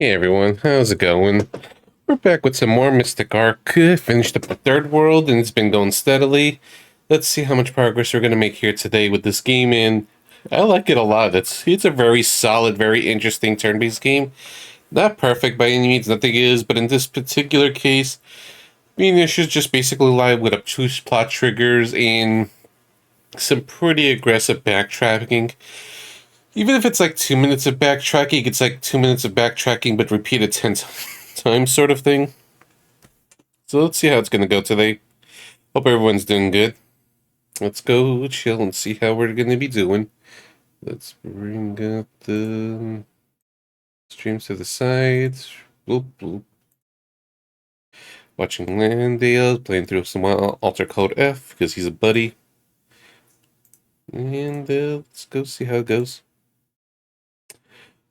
Hey everyone, how's it going? We're back with some more Mystic Arc. Finished up the third world and it's been going steadily. Let's see how much progress we're going to make here today with this game, and I like it a lot. It's a very solid, very interesting turn-based game. Not perfect by any means, nothing is, but in this particular case, main issues just basically lie with obtuse plot triggers and some pretty aggressive backtracking. Even if it's like 2 minutes of backtracking, it's like 2 minutes of backtracking but repeated 10 times sort of thing. So let's see how it's going to go today. Hope everyone's doing good. Let's go chill and see how we're going to be doing. Let's bring up the streams to the sides. Bloop, bloop. Watching Landale, playing through some Alter Code F because he's a buddy. And let's go see how it goes.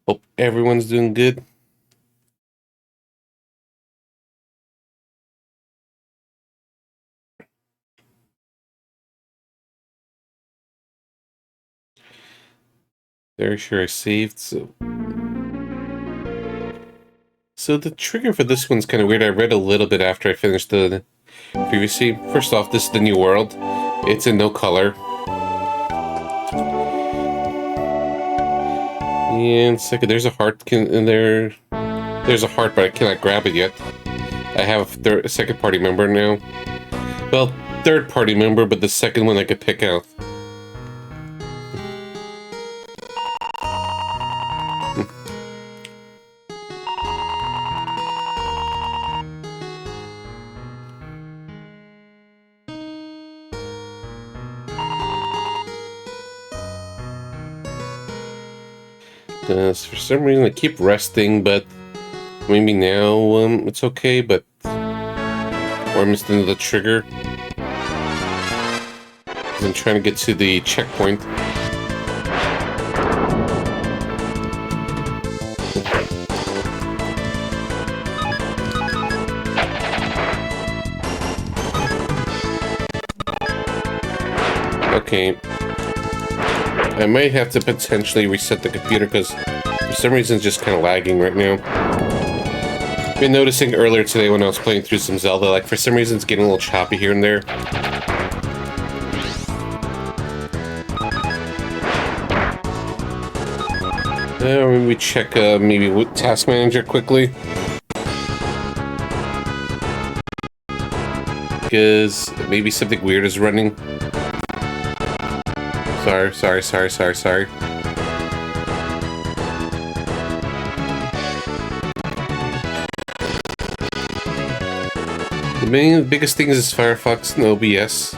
Hope everyone's doing good. Very sure I saved, so the trigger for this one's kind of weird. I read a little bit after I finished the previous scene. First off, this is the new world. It's in no color. And second, there's a heart in there. There's a heart, but I cannot grab it yet. I have a second party member now. Well, third party member, but the second one I could pick out. For some reason I keep resting, but maybe now it's okay, but or I missed another trigger. I'm trying to get to the checkpoint. Okay. I might have to potentially reset the computer because for some reason it's just kind of lagging right now. Been noticing earlier today when I was playing through some Zelda, like for some reason it's getting a little choppy here and there. Maybe check maybe with Task Manager quickly. Because maybe something weird is running. Sorry. The biggest thing is Firefox and OBS.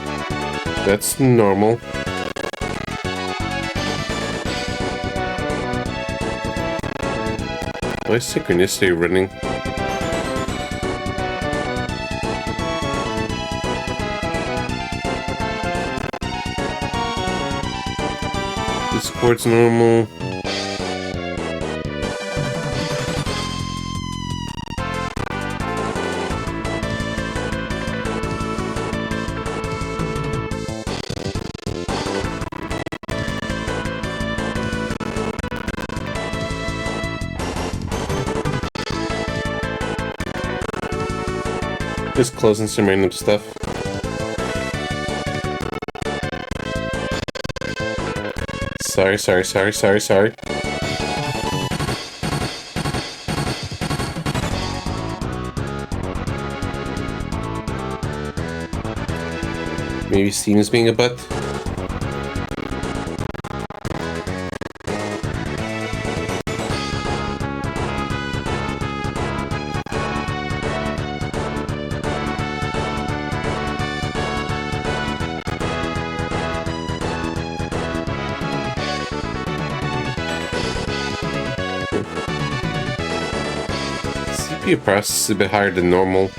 That's normal. Why is synchronicity running? Discord's normal. Just closing some random stuff. Sorry. Maybe Steam is being a butt. CPU process is a bit higher than normal.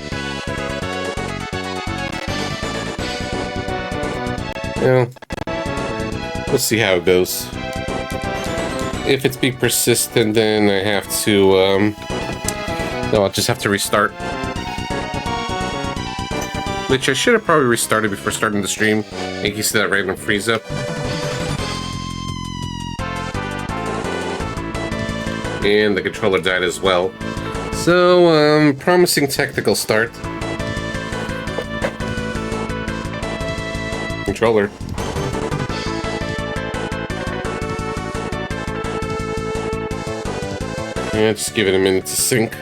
Yeah, we'll see how it goes. If it's being persistent, then I have to, no, I'll just have to restart. Which I should have probably restarted before starting the stream, in case of that random freeze up. And the controller died as well. So, promising technical start. Controller. Yeah, just give it a minute to sync.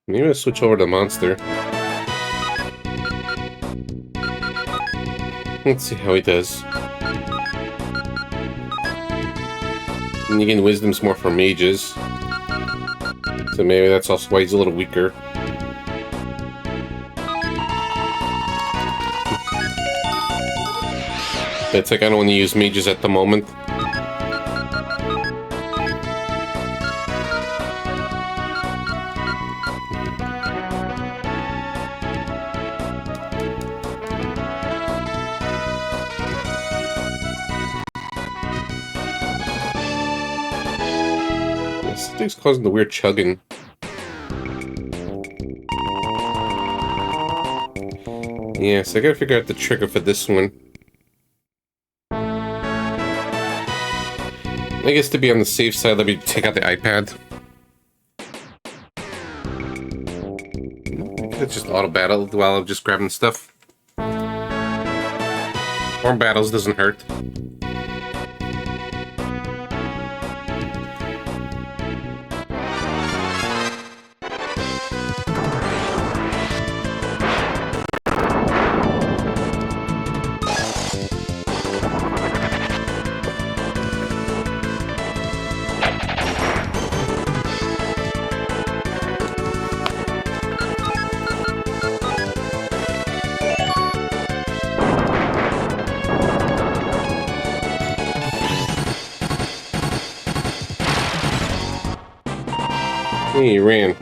Maybe I'll switch over to Monster. Let's see how he does. And you gain wisdoms more for mages. So maybe that's also why he's a little weaker. It's like I don't want to use mages at the moment. This thing's causing the weird chugging. Yeah, so I gotta figure out the trigger for this one. I guess to be on the safe side, let me take out the iPad. It's just auto battle while I'm just grabbing stuff. More battles doesn't hurt. Hey, he ran.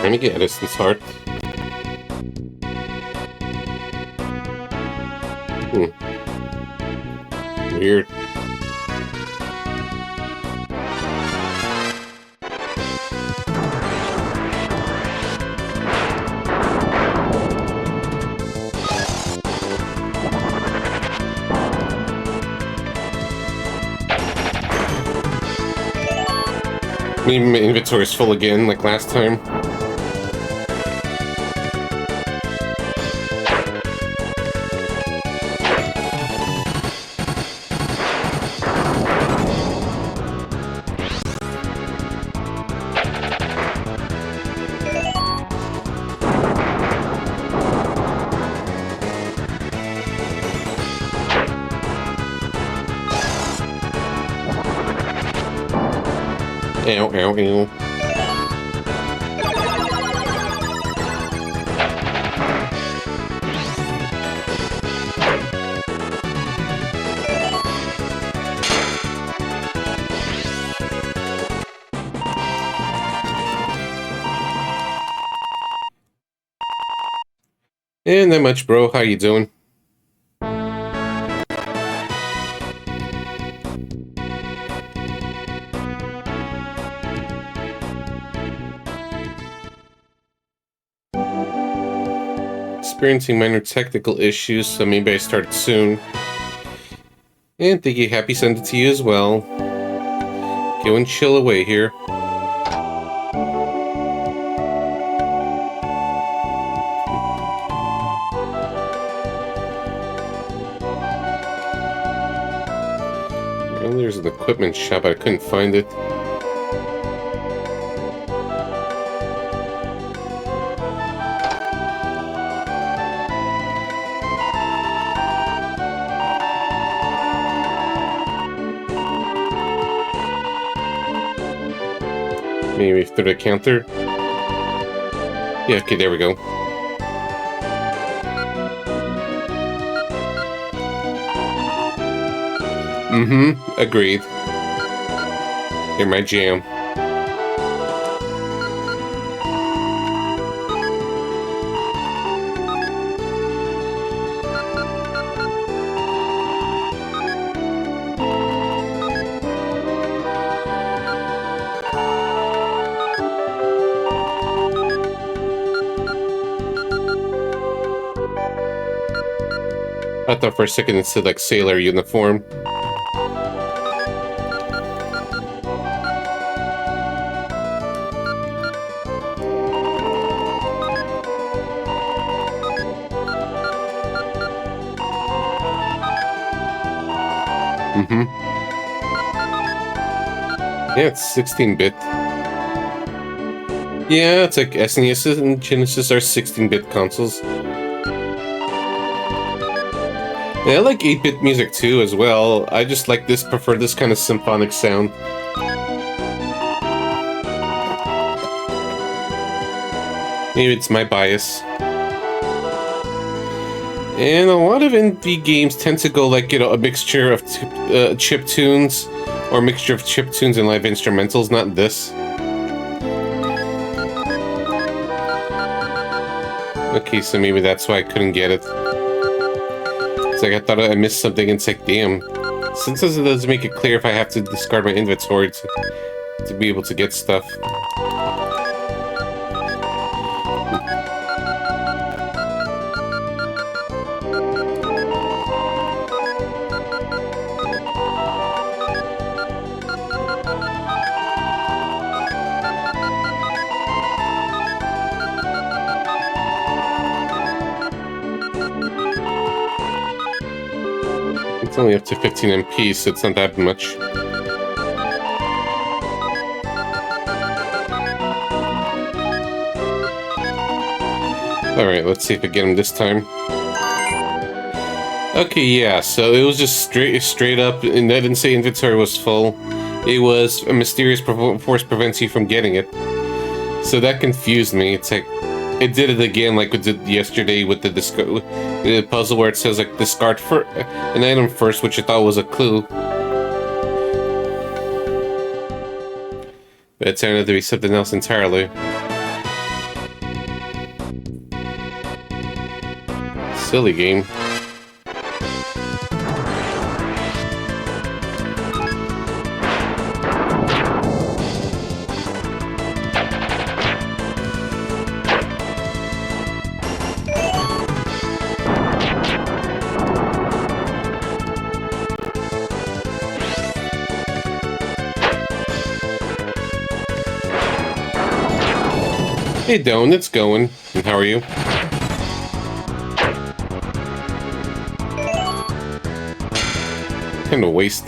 Let me get Edison's heart. Weird. Maybe my inventory's full again, like last time. Ow, ow, ow. And not much, bro. How you doing? Experiencing minor technical issues, so maybe I start soon. And thank you, happy Sunday to you as well. Go and chill away here. Well, there's an equipment shop, I couldn't find it. Maybe through the counter? Yeah, okay, there we go. Mm-hmm, agreed. You're my jam. I thought for a second it said like sailor uniform. Mm-hmm. Yeah, it's 16-bit. Yeah, it's like SNES and Genesis are 16-bit consoles. Yeah, I like 8-bit music too as well. I just like this, prefer this kind of symphonic sound. Maybe it's my bias. And a lot of indie games tend to go like, you know, a mixture of chip tunes, or a mixture of chip tunes and live instrumentals, not this. Okay, so maybe that's why I couldn't get it. It's like I thought I missed something, and it's like, damn. Since this doesn't make it clear if I have to discard my inventory to be able to get stuff. It's only up to 15 MP, so it's not that much. Alright, let's see if I get him this time. Okay, yeah, so it was just straight up, and I didn't say inventory was full. It was a mysterious force prevents you from getting it. So that confused me. It's like, it did it again like it did yesterday with the puzzle where it says like discard for an item first, which I thought was a clue. But it turned out to be something else entirely. Silly game. Hey Doan, it's going. And how are you? Kind of waste.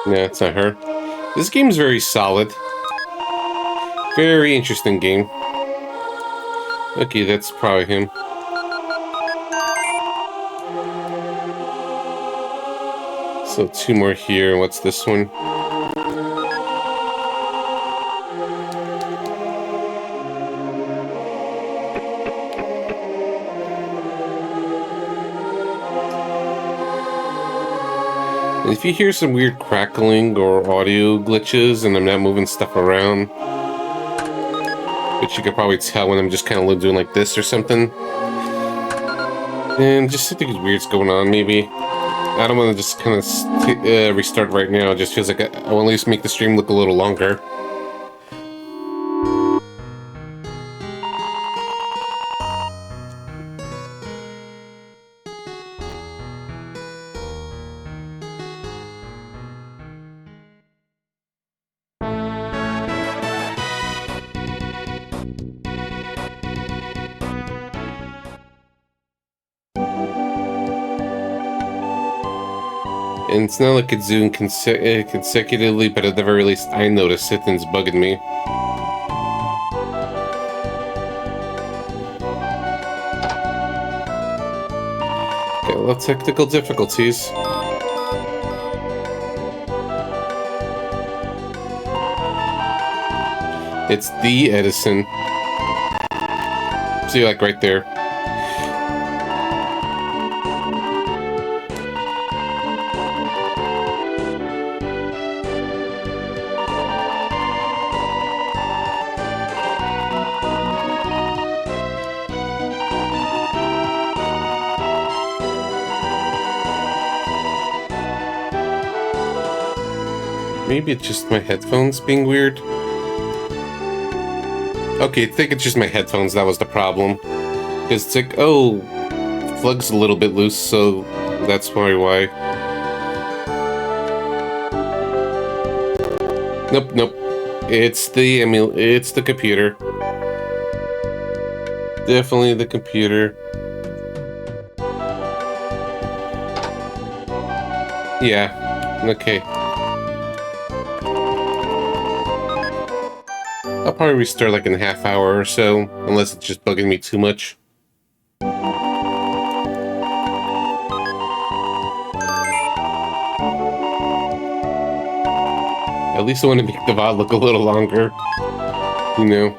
No, it's not her. This game's very solid. Very interesting game. Okay, that's probably him. So 2 more here. What's this one? And if you hear some weird crackling or audio glitches and I'm not moving stuff around, which you could probably tell when I'm just kind of doing like this or something, and just something weird's going on maybe. I don't want to just kind of restart right now. It just feels like I want to at least make the stream look a little longer. And it's not like it's doing consecutively, but at the very least, I noticed it and it's bugging me. Got a little technical difficulties. It's the Edison. See, like right there. Maybe it's just my headphones being weird. Okay, I think it's just my headphones that was the problem. Because it's like, oh, the plug's a little bit loose, so that's probably why. Nope. It's the computer. Definitely the computer. Yeah, okay. I'll probably restart like in a half hour or so, unless it's just bugging me too much. At least I want to make the VOD look a little longer, you know.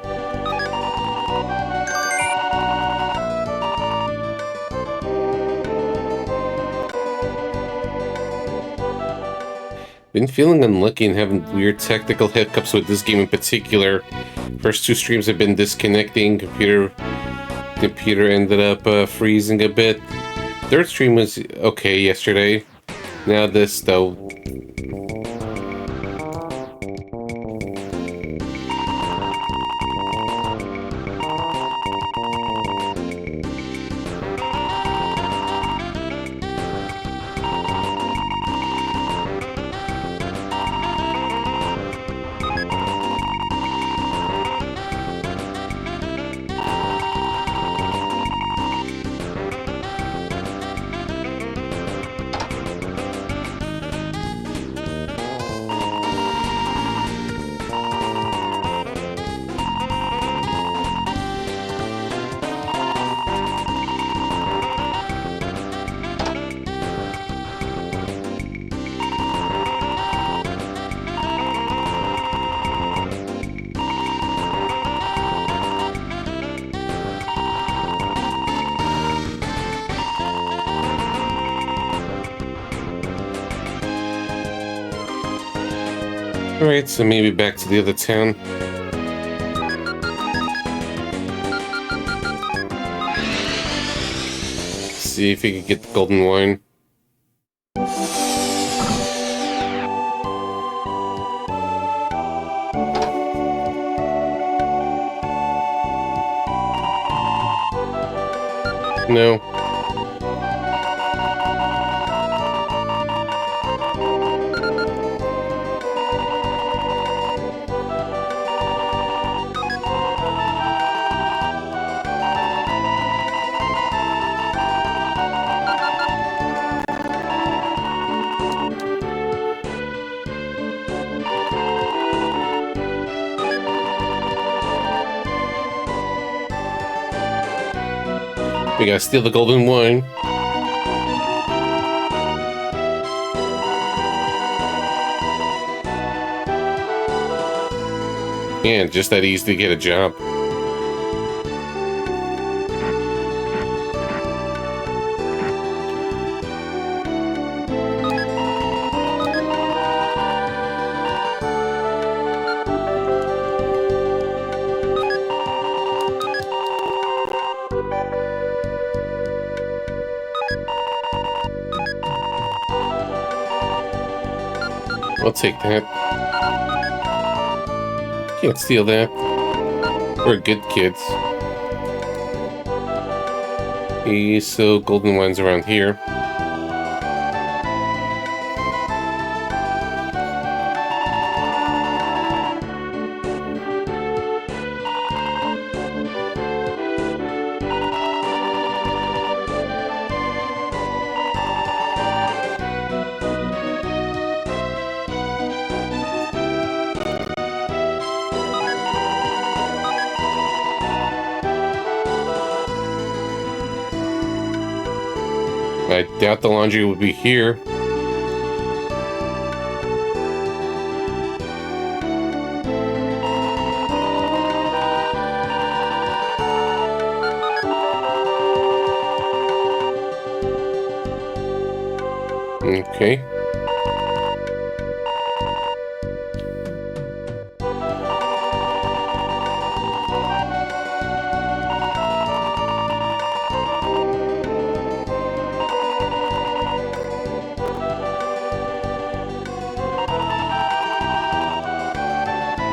Been feeling unlucky and having weird technical hiccups with this game in particular. First 2 streams have been disconnecting, computer ended up freezing a bit. Third stream was okay yesterday. Now this though. Alright, so maybe back to the other town. See if we can get the golden wine. No. We gotta steal the golden wine. Yeah, just that easy to get a job. I'll take that. Can't steal that. We're good kids. Okay, so golden one's around here. I doubt the laundry would be here. Okay.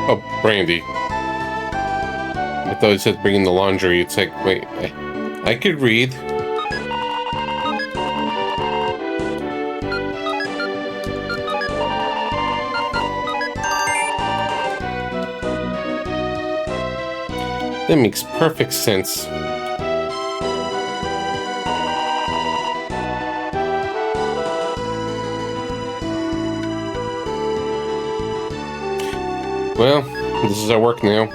Oh, Brandy. I thought it said bring in the laundry. It's like, wait, I could read. That makes perfect sense. Well, this is our work now.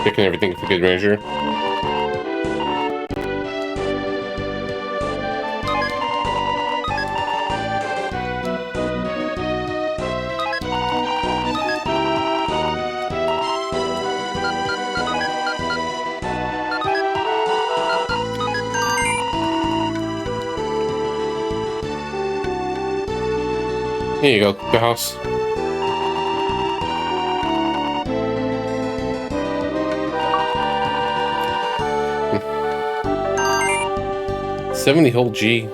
Picking everything for good measure. Here you go, the house. $70 whole G.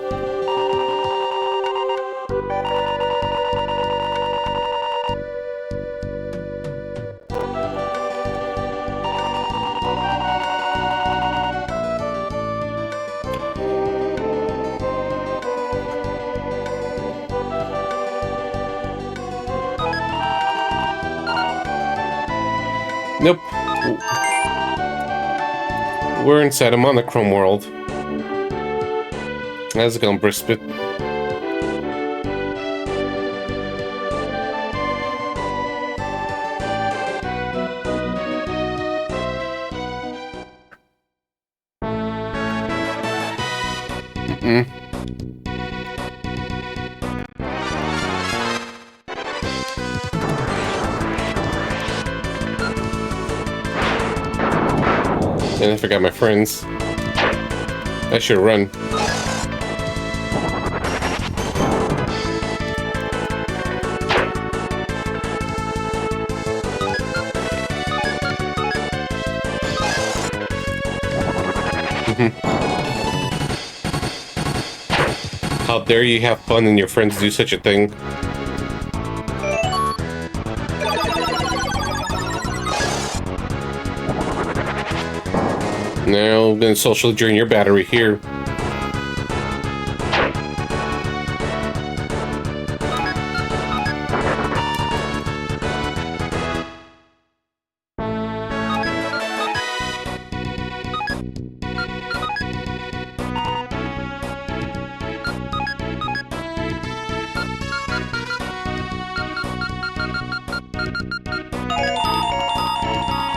Nope. We're inside a monochrome world. How's it going, Brisbane? Mm-mm. And I forgot my friends. I should run. How dare you have fun and your friends do such a thing? Now I'm gonna socially drain your battery here.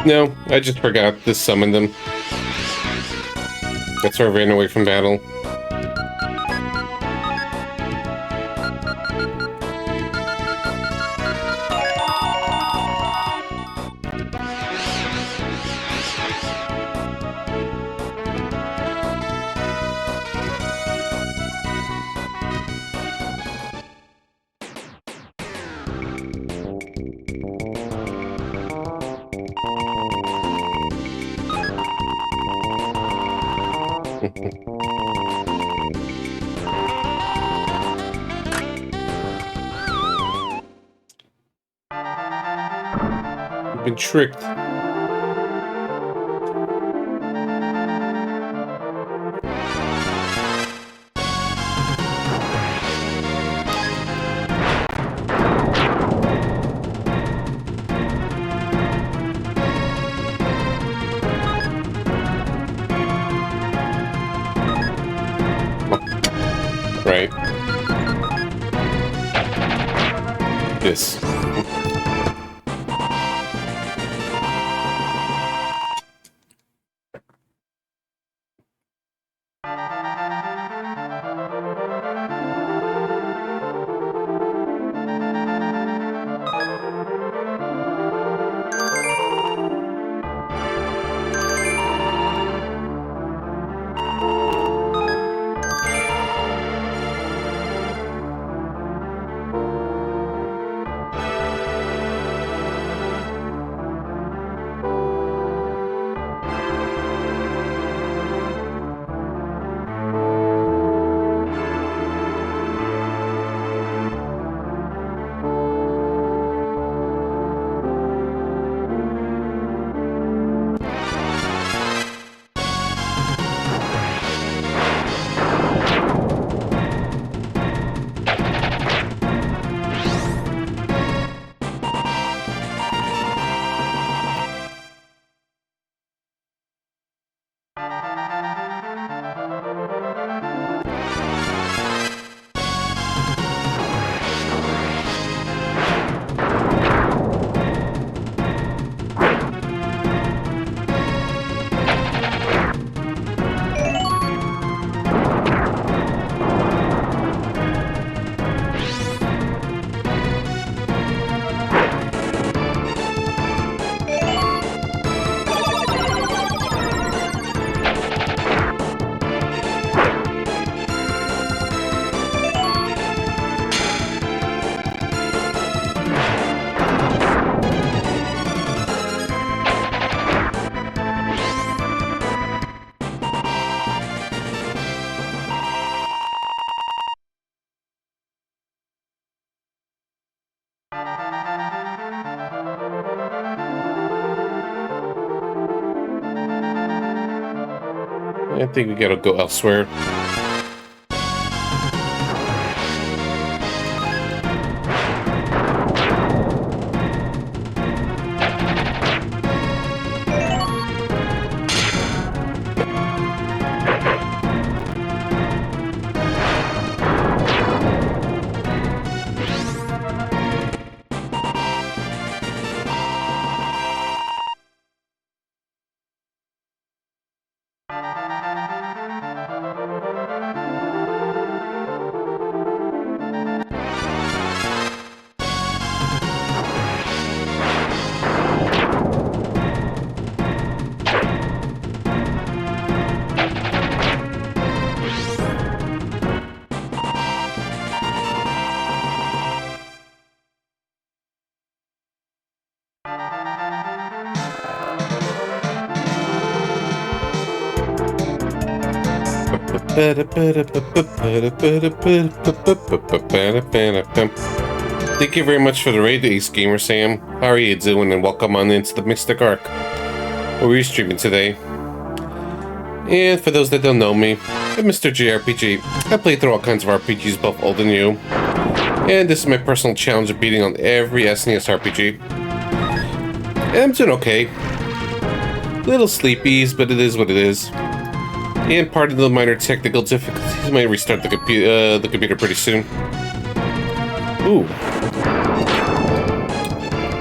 No, I just forgot to summon them. That's why I ran away from battle. You've been tricked. Right. This. I think we gotta go elsewhere. Thank you very much for the raid, Ace Gamer Sam. How are you doing? And welcome on into the Mystic Arc, where we're streaming today. And for those that don't know me, I'm Mr. JRPG. I play through all kinds of RPGs, both old and new. And this is my personal challenge of beating on every SNES RPG. And I'm doing okay. Little sleepies, but it is what it is. And part of the minor technical difficulties might restart the computer pretty soon. Ooh.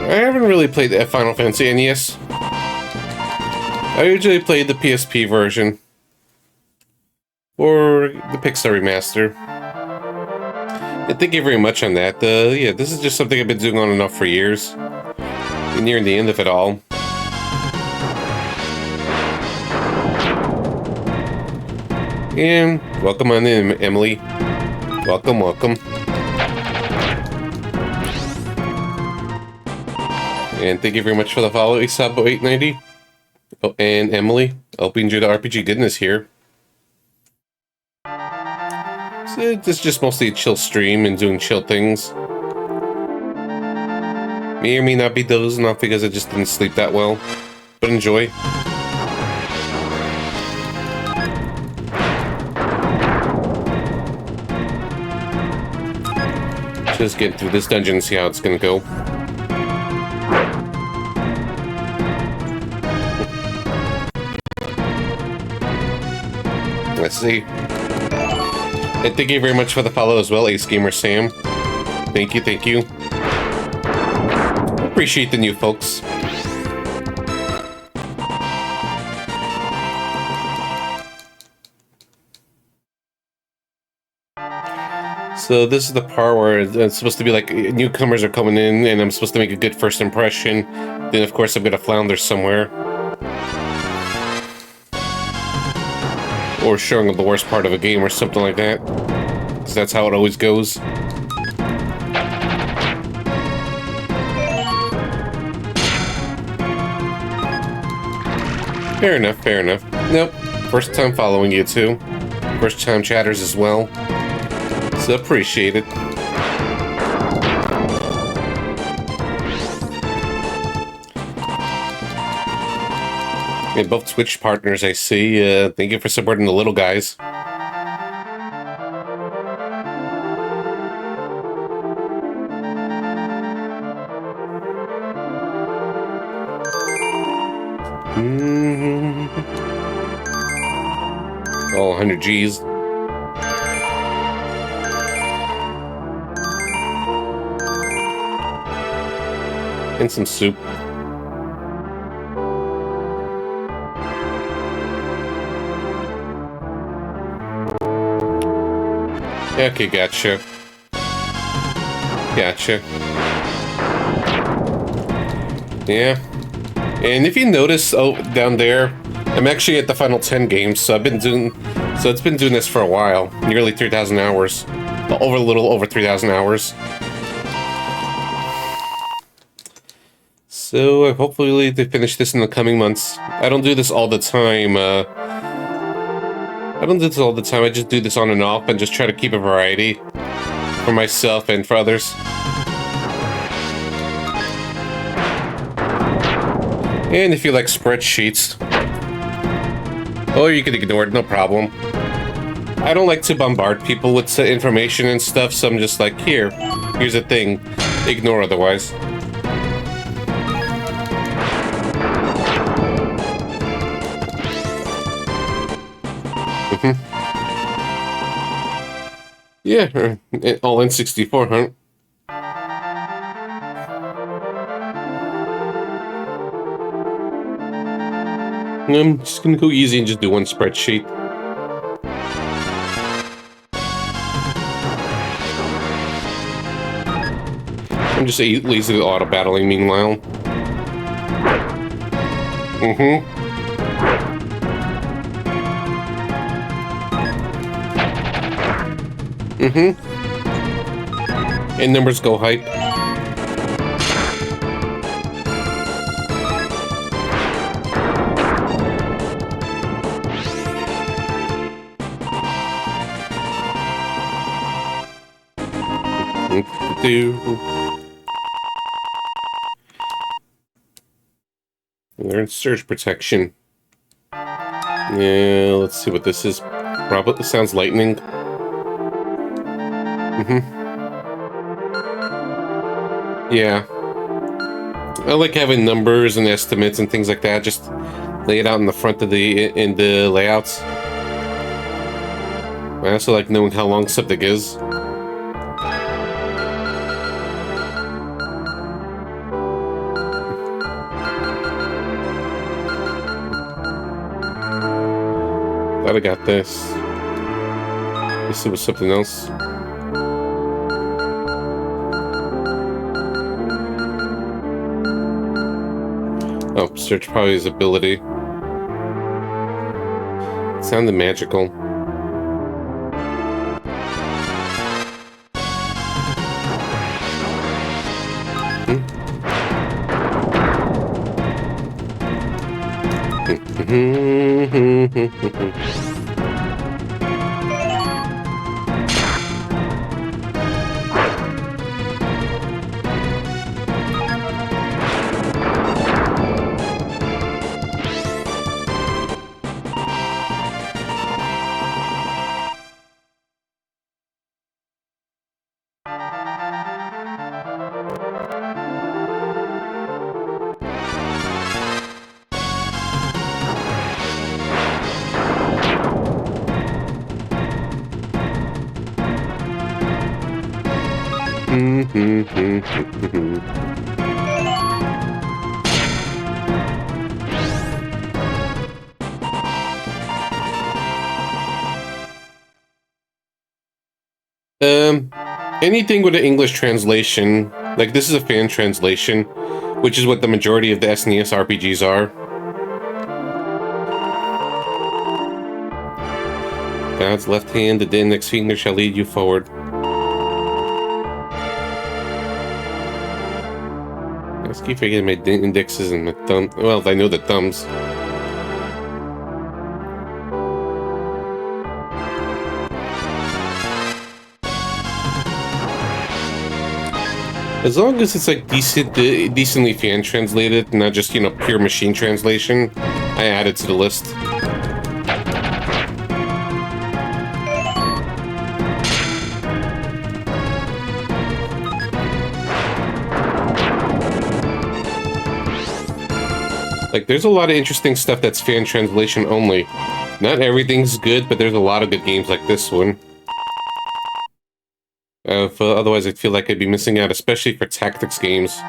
I haven't really played Final Fantasy NES. I usually play the PSP version or the Pixar remaster. And thank you very much on that. Yeah, this is just something I've been doing on and off for years. We're nearing the end of it all. And welcome on in, Emily. Welcome, welcome. And thank you very much for the follow, Isabo890. Oh, and Emily, I hope you enjoy the RPG goodness here. So it's just mostly a chill stream and doing chill things. May or may not be dozing off because I just didn't sleep that well. But enjoy. Just get through this dungeon and see how it's gonna go. Let's see. And thank you very much for the follow as well, Ace Gamer Sam. Thank you, thank you. Appreciate the new folks. So this is the part where it's supposed to be like newcomers are coming in and I'm supposed to make a good first impression. Then of course I'm gonna flounder somewhere. Or showing the worst part of a game or something like that. Because that's how it always goes. Fair enough, fair enough. Nope. First time following you too. First time chatters as well. So appreciate it. And both Twitch partners I see. Thank you for supporting the little guys. All 100 G's. And some soup. Okay, gotcha. Gotcha. Yeah. And if you notice, oh, down there, I'm actually at the final 10 games, so it's been doing this for a while. Nearly 3,000 hours. A little over 3,000 hours. So hopefully they finish this in the coming months. I don't do this all the time, I just do this on and off and just try to keep a variety for myself and for others. And if you like spreadsheets, or you can ignore it, no problem. I don't like to bombard people with information and stuff, so I'm just like, here's a thing. Ignore otherwise. Yeah, all in 64, huh? I'm just gonna go easy and just do one spreadsheet. I'm just lazy auto-battling meanwhile. And numbers go hype. Learn surge protection. Yeah, let's see what this is. Probably sounds lightning. Yeah. I like having numbers and estimates and things like that. Just lay it out in the front of the layouts. I also like knowing how long something is. Glad I got this. This was something else. Oh, search probably his ability. It sounded magical. Anything with an English translation, like this is a fan translation, which is what the majority of the SNES RPGs are. God's left hand, the index finger shall lead you forward. I just keep forgetting my indexes and my thumb. Well, I know the thumbs. As long as it's like decently fan translated, not just, you know, pure machine translation, I add it to the list. Like, there's a lot of interesting stuff that's fan translation only. Not everything's good, but there's a lot of good games like this one. Otherwise, I'd feel like I'd be missing out, especially for tactics games.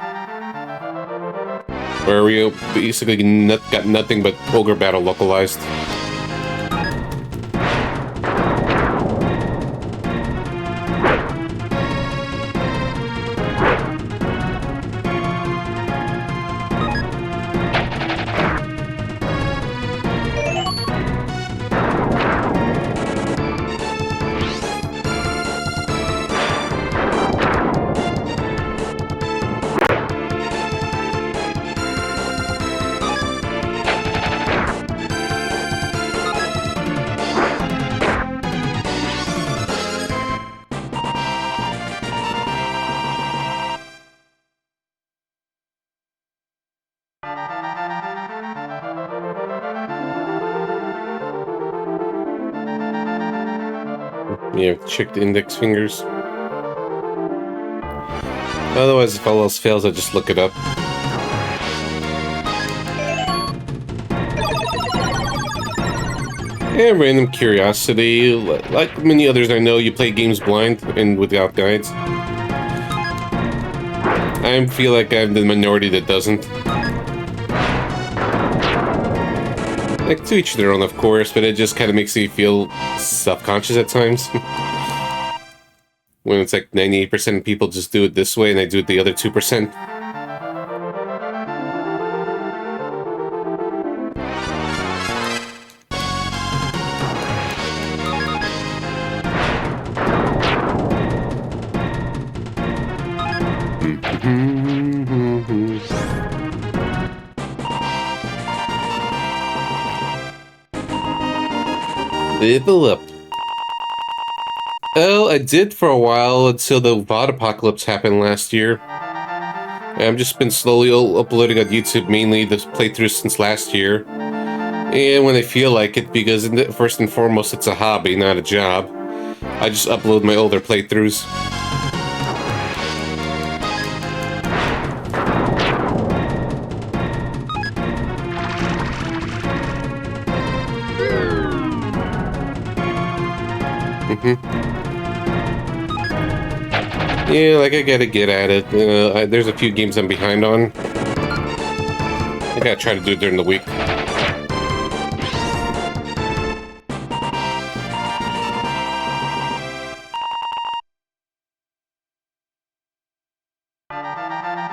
Where we basically got nothing but Ogre Battle localized. Yeah, check the index fingers. Otherwise, if all else fails, I just look it up. Yeah, random curiosity. Like many others I know, you play games blind and without guides. I feel like I'm the minority that doesn't. Like, to each their own, of course, but it just kind of makes me feel self-conscious at times. When it's like 98% of people just do it this way and I do it the other 2%. Level up. Well, I did for a while until the VOD apocalypse happened last year. I've just been slowly uploading on YouTube, mainly the playthroughs since last year. And when I feel like it, because first and foremost it's a hobby, not a job, I just upload my older playthroughs. Yeah, like I gotta get at it. There's a few games I'm behind on. I gotta try to do it during the week.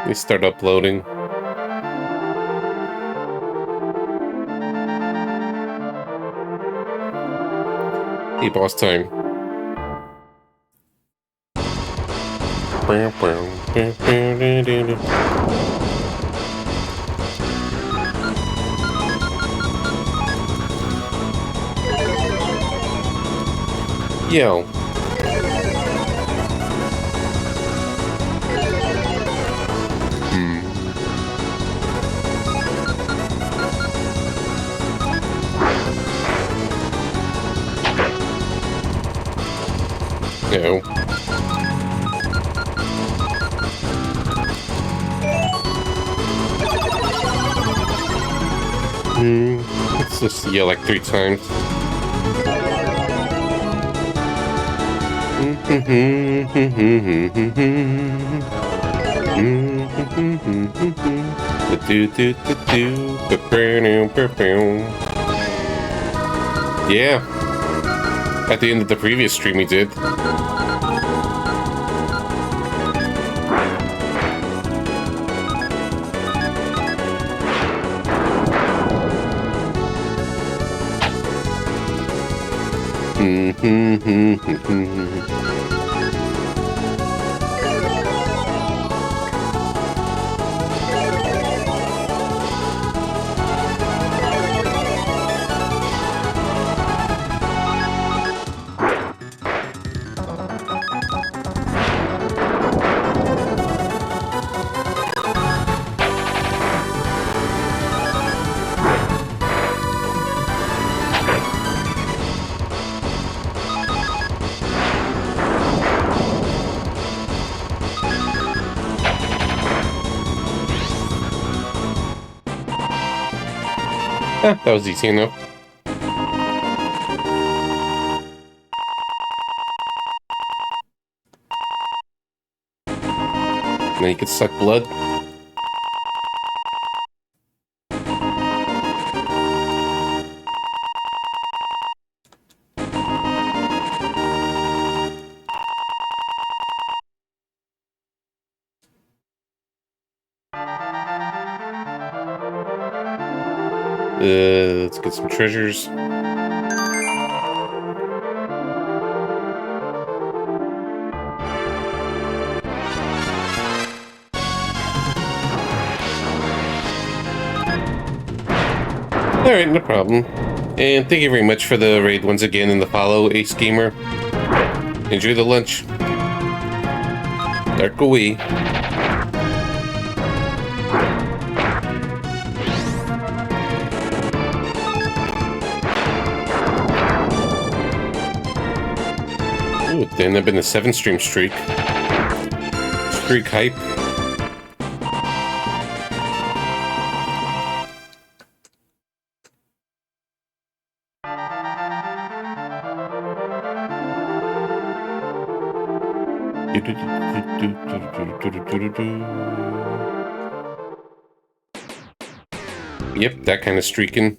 They start uploading. Hey, boss time. Yo. No. Let's just yell like 3 times. Yeah. At the end of the previous stream we did. That was easy enough. Now you can suck blood. Let's get some treasures. Alright, no problem. And thank you very much for the raid once again and the follow, Ace Gamer. Enjoy the lunch. Dark away. Ooh, then I've been a 7-stream streak. Streak hype. Yep, that kind of streaking.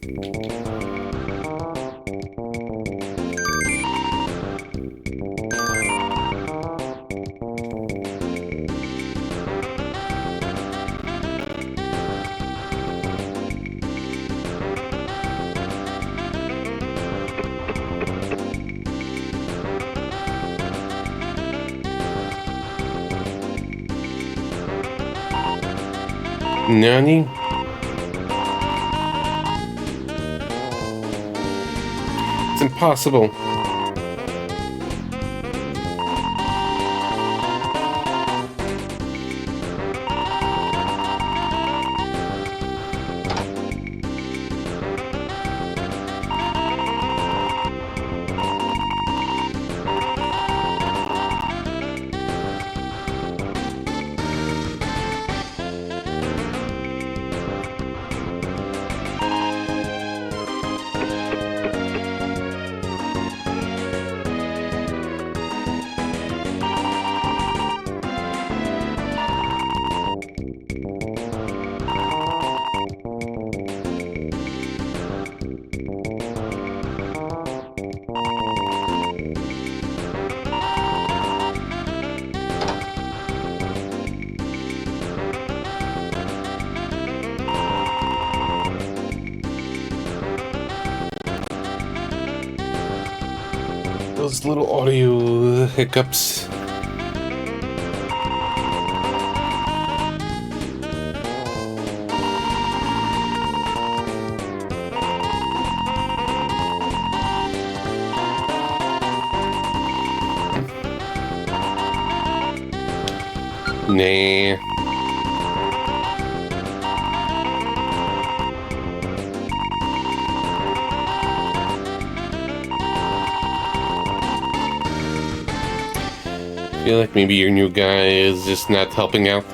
Nani? It's impossible. those little audio hiccups. Nah. I feel like maybe your new guy is just not helping out.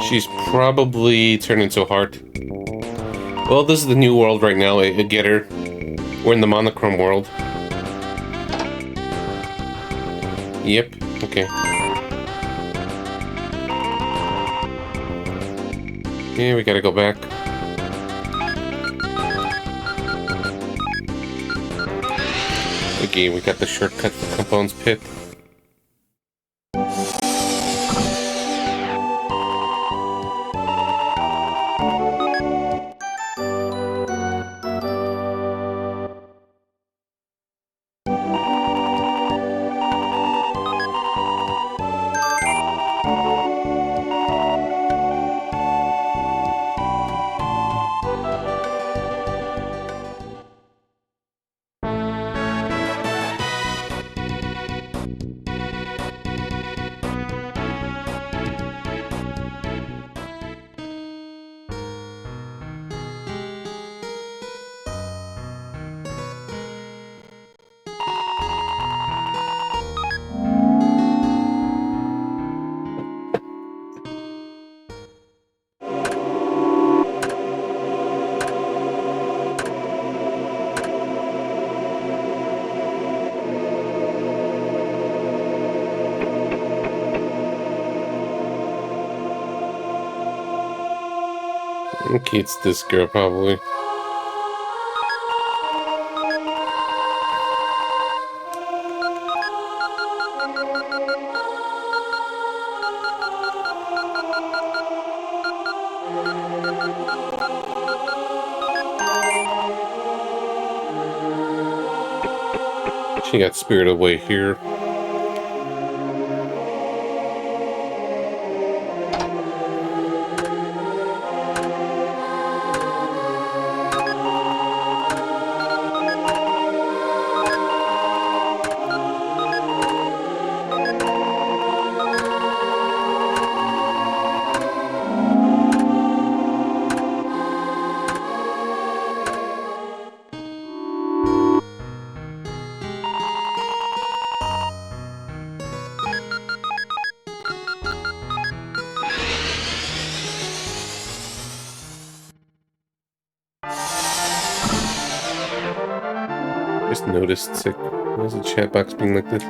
She's probably turned into a heart. Well, this is the new world right now. I get her. We're in the monochrome world. Yep. Okay. Yeah, we gotta go back. Okay, we got the shortcut to Compound's Pit. Okay, it's this girl, probably. She got spirited away here. Just noticed, it's like, why is the chat box being like this?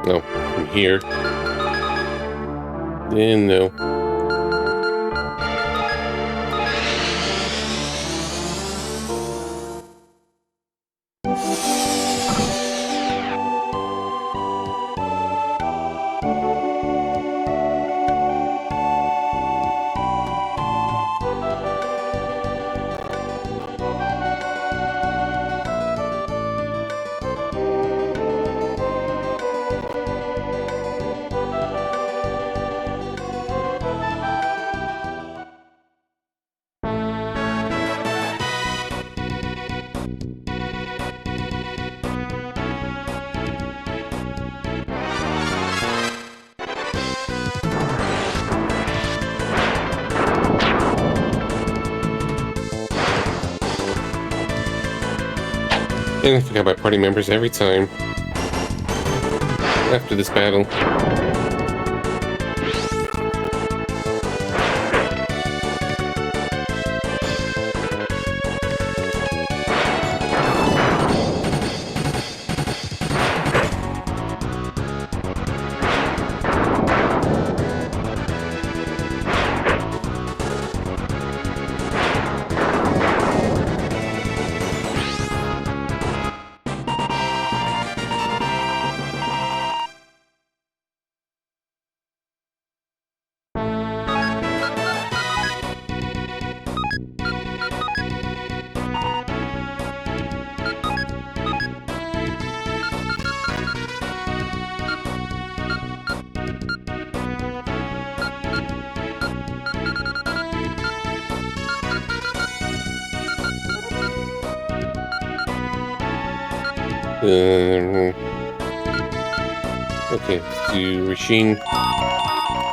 No, I'm here. Then no. And I forgot my party members every time. After this battle. Okay, to Rasheen.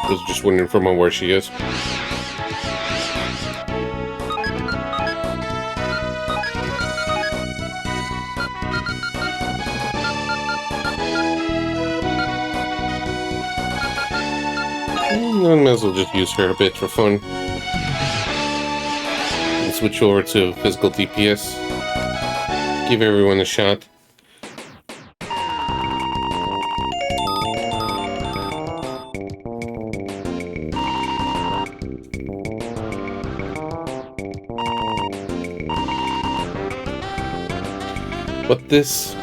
Was just wondering from where she is. I might as well just use her a bit for fun. And switch over to physical DPS. Give everyone a shot. But this...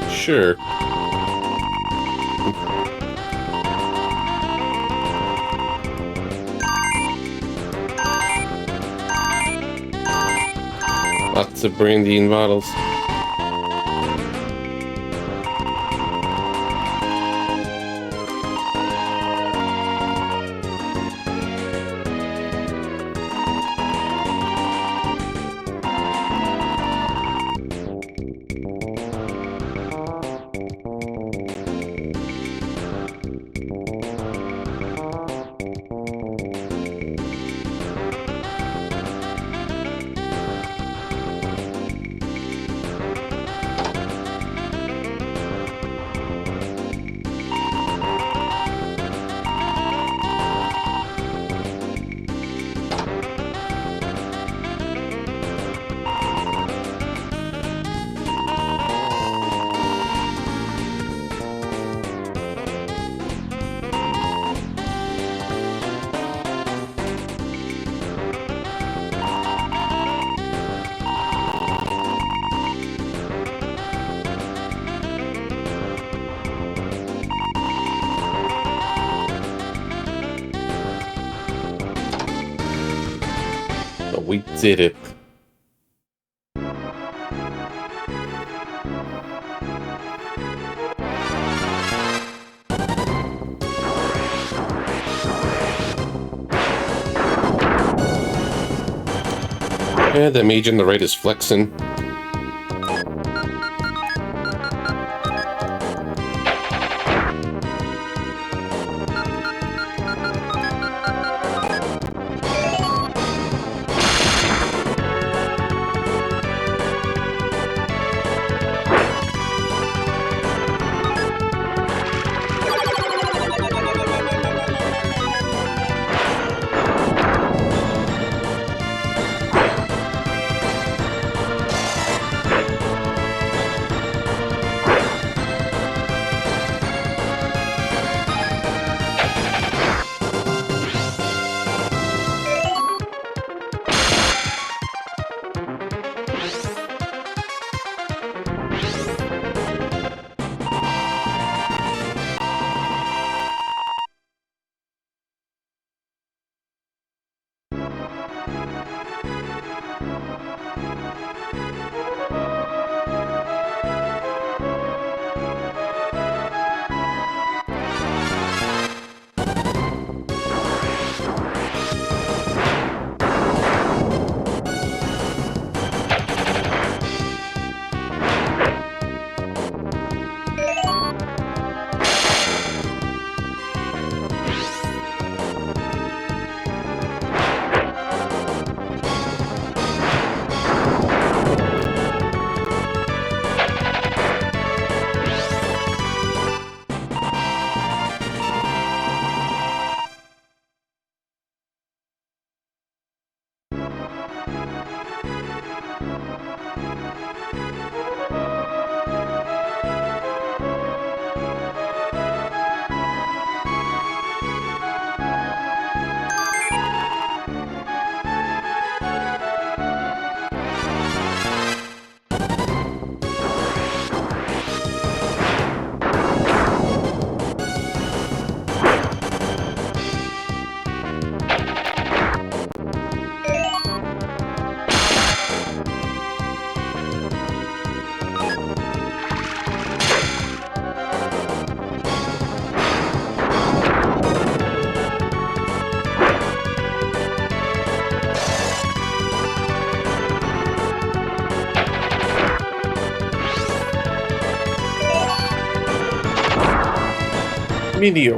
Sure. Lots of brandy in bottles. But we did it. Yeah, that mage on the right is flexing. Meteor.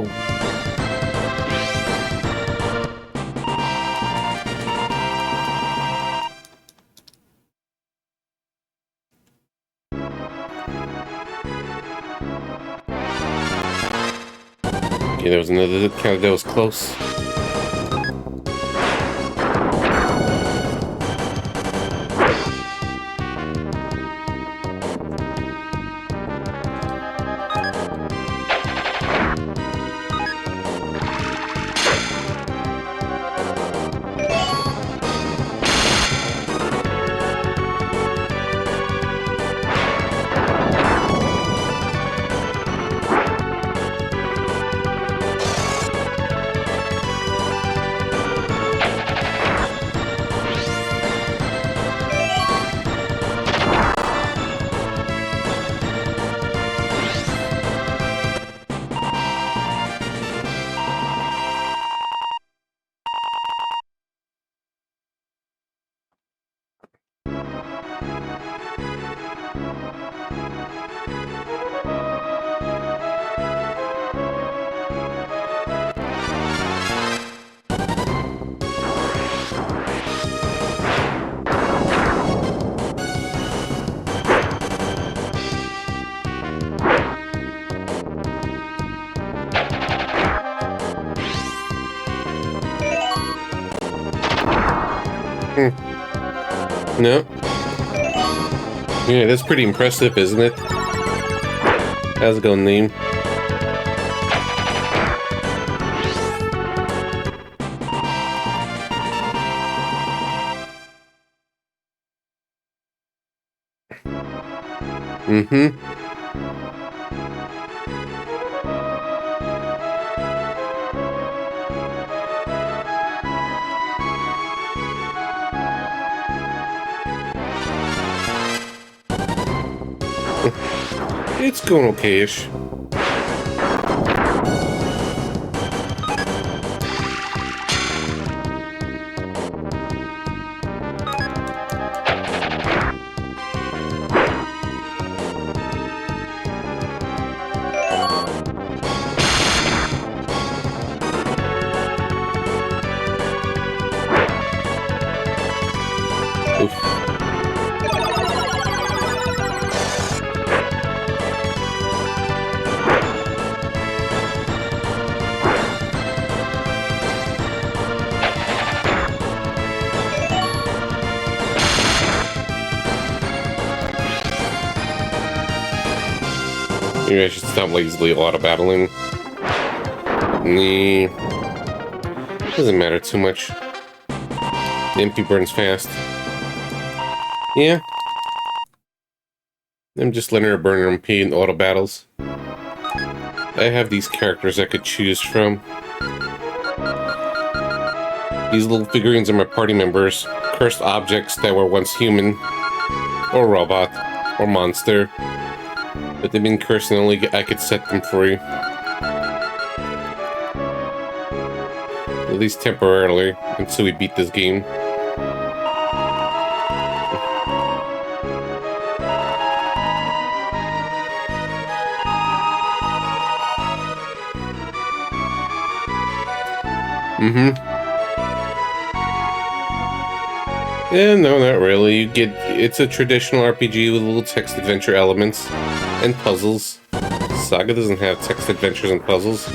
Okay, there was another count that was close. No. Yeah, that's pretty impressive, isn't it? How's it going, name? Mm-hmm. It's going okay-ish. Oof. Maybe I should stop lazily auto-battling. Nah. Doesn't matter too much. The MP burns fast. Yeah. I'm just letting her burn her MP in auto battles. I have these characters I could choose from. These little figurines are my party members. Cursed objects that were once human. Or robot. Or monster. But they've been cursed and only I could set them free. At least temporarily, until we beat this game. Mm-hmm. Yeah, no, not really. It's a traditional RPG with little text adventure elements and puzzles. Saga doesn't have text adventures and puzzles.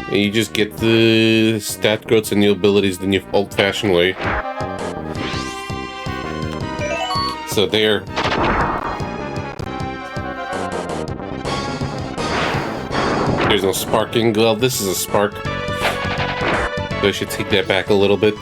And you just get the stat growths and new abilities the new old-fashioned way. So there. There's no sparking. Well, this is a spark. So I should take that back a little bit.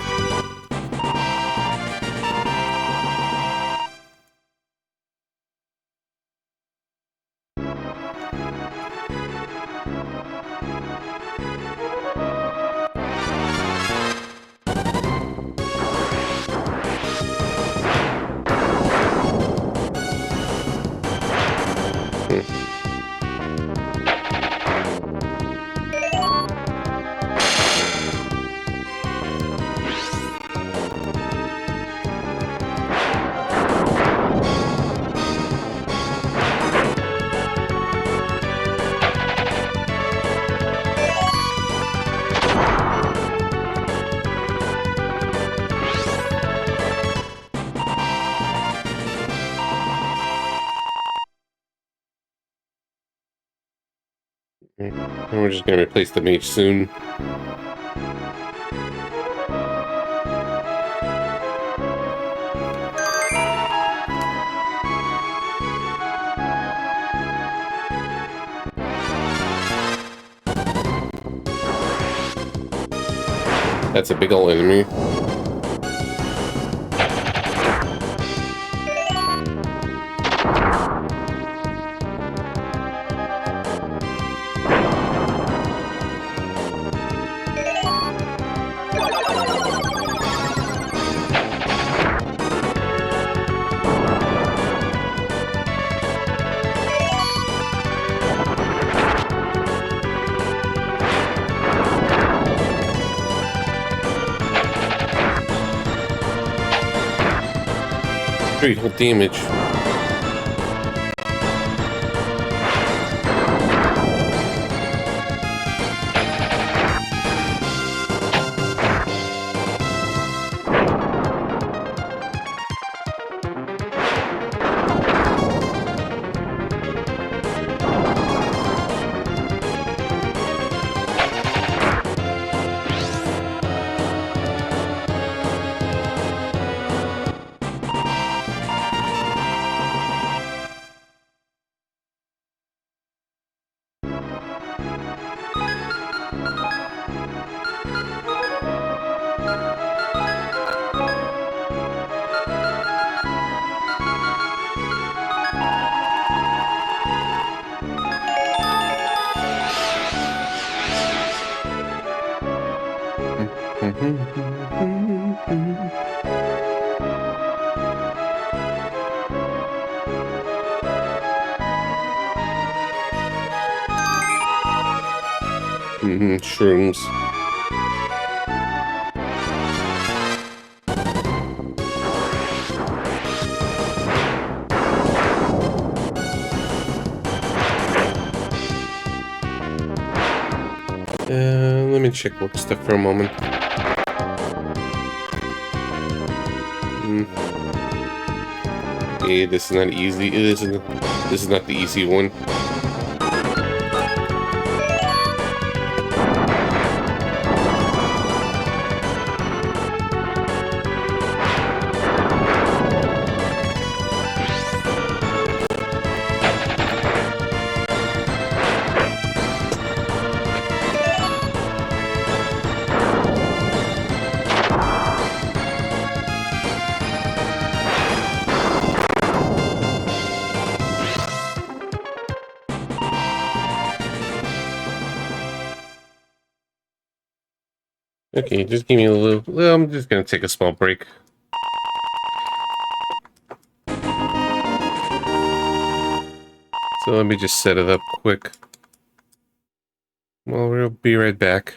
And we're just gonna replace the mage soon. That's a big ol' enemy. Great whole damage. Shrooms. Let me check work stuff for a moment. Yeah, this is not easy. This is not the easy one. Okay, just give me a little. Well, I'm just gonna take a small break. So let me just set it up quick. Well, we'll be right back.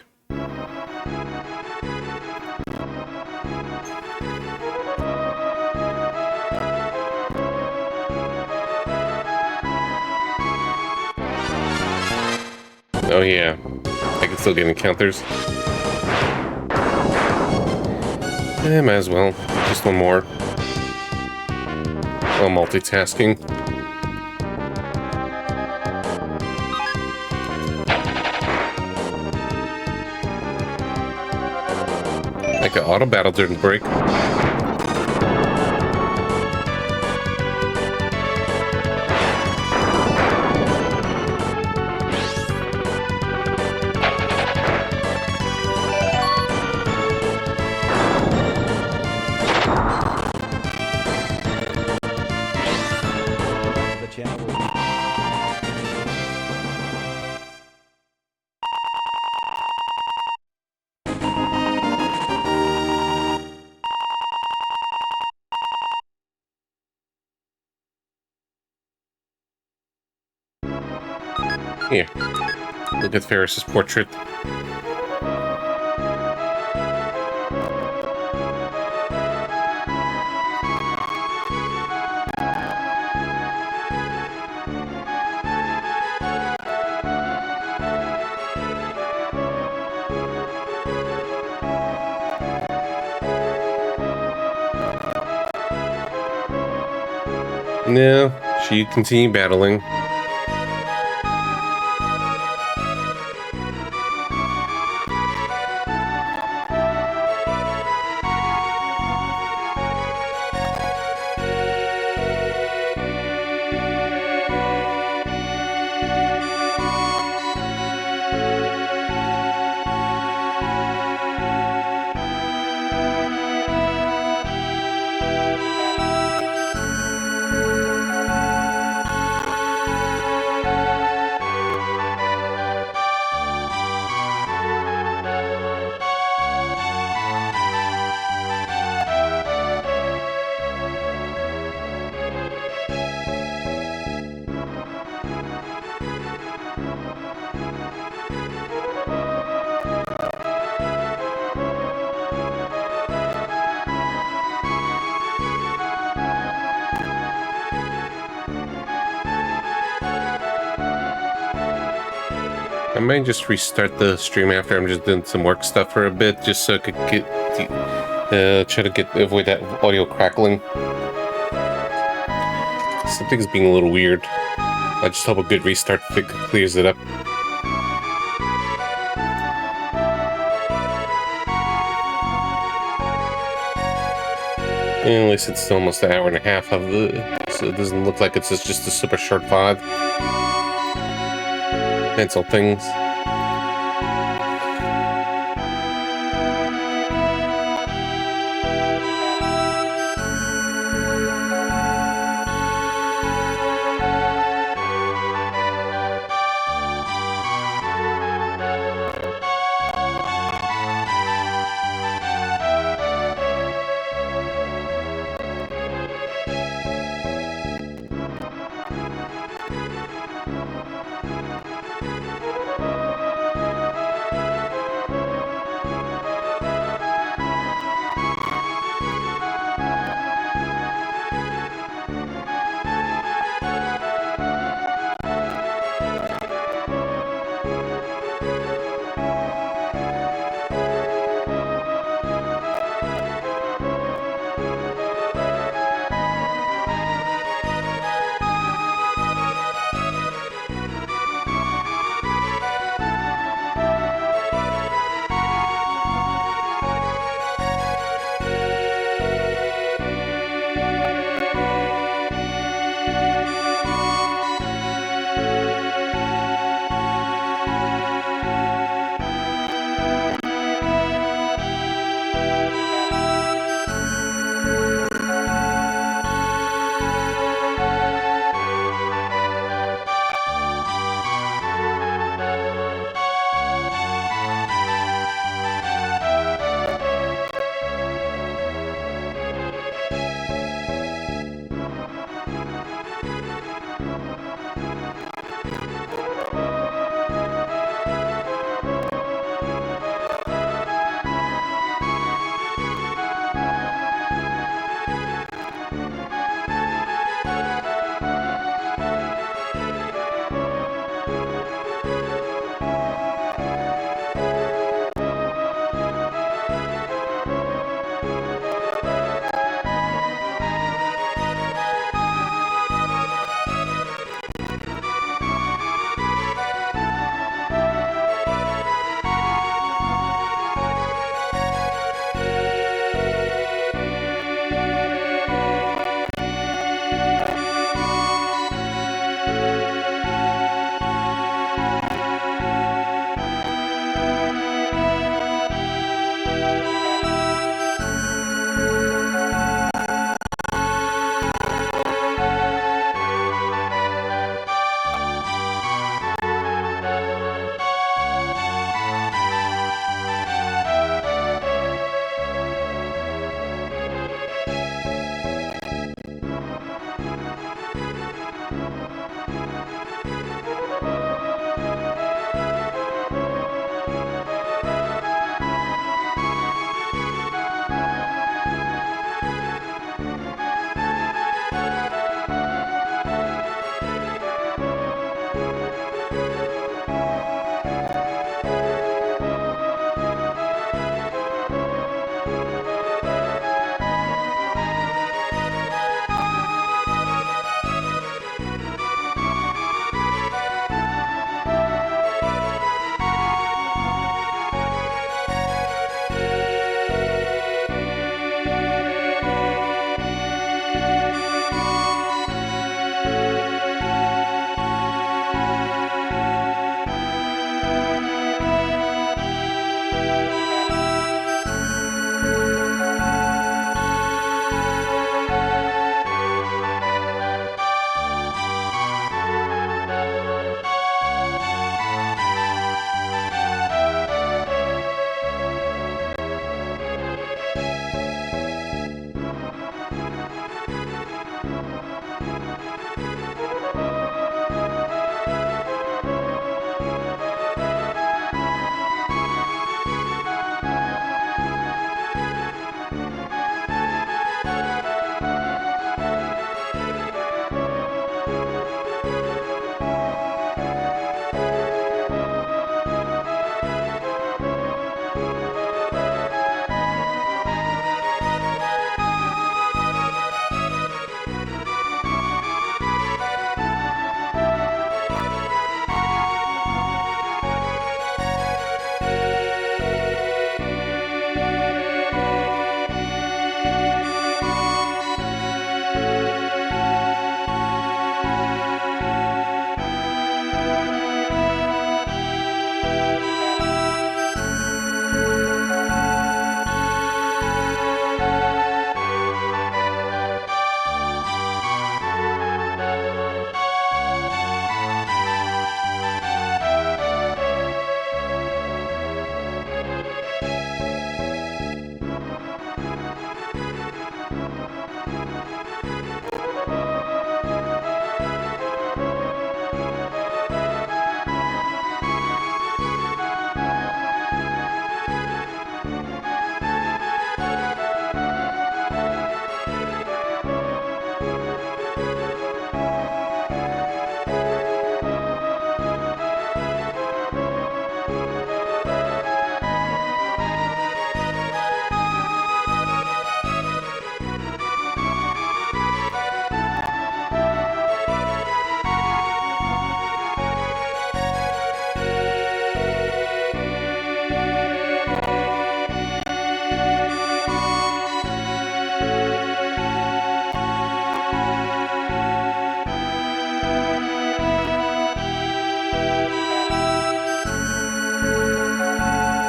Oh yeah, I can still get encounters. Might as well. Just one more. While multitasking. I could auto battle during the break. Here, look at Ferris's portrait. No, she continued battling. I might just restart the stream after I'm just doing some work stuff for a bit, just so I could try to avoid that audio crackling. Something's being a little weird. I just hope a good restart clears it up. And at least it's almost an hour and a half of so it doesn't look like it's just a super short VOD. Cancel things.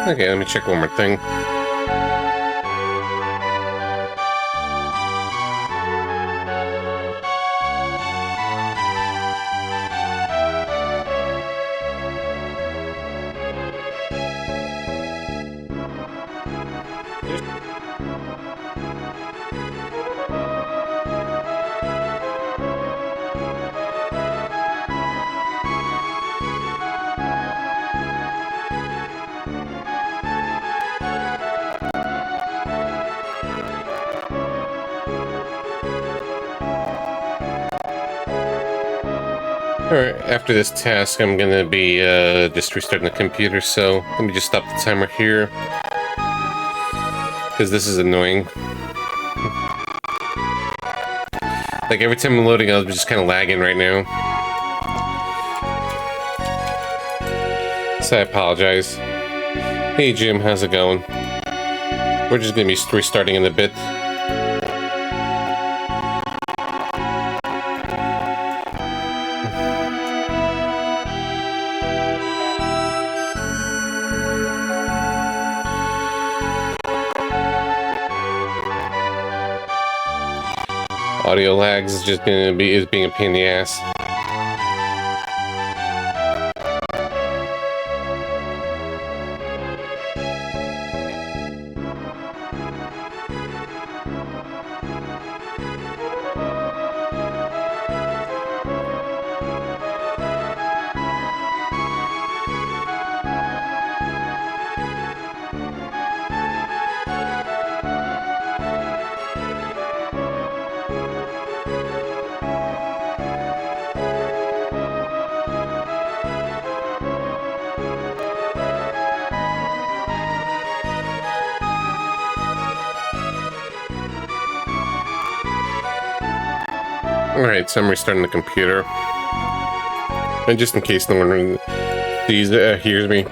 Okay, let me check one more thing. Alright, after this task, I'm gonna be just restarting the computer, so let me just stop the timer here. Because this is annoying. Like, every time I'm loading, I was just kind of lagging right now. So I apologize. Hey Jim, how's it going? We're just gonna be restarting in a bit. Audio lags is just gonna be being a pain in the ass. Alright, so I'm restarting the computer. And just in case no one hears me,